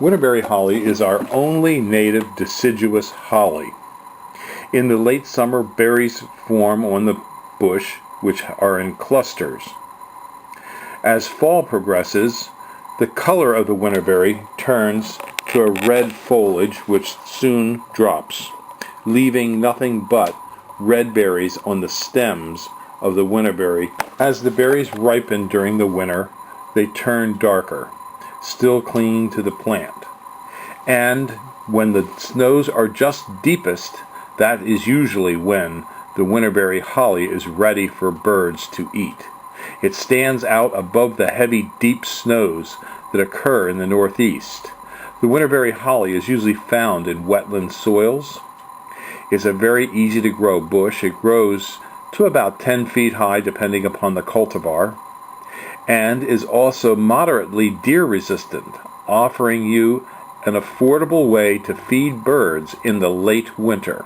Winterberry holly is our only native deciduous holly. In the late summer, berries form on the bush, which are in clusters. As fall progresses, the color of the winterberry turns to a red foliage which soon drops, leaving nothing but red berries on the stems of the winterberry. As the berries ripen during the winter, they turn darker, still clinging to the plant. And when the snows are just deepest, that is usually when the winterberry holly is ready for birds to eat. It stands out above the heavy, deep snows that occur in the northeast. The winterberry holly is usually found in wetland soils. It's a very easy to grow bush. It grows to about 10 feet high depending upon the cultivar, and is also moderately deer resistant, offering you an affordable way to feed birds in the late winter.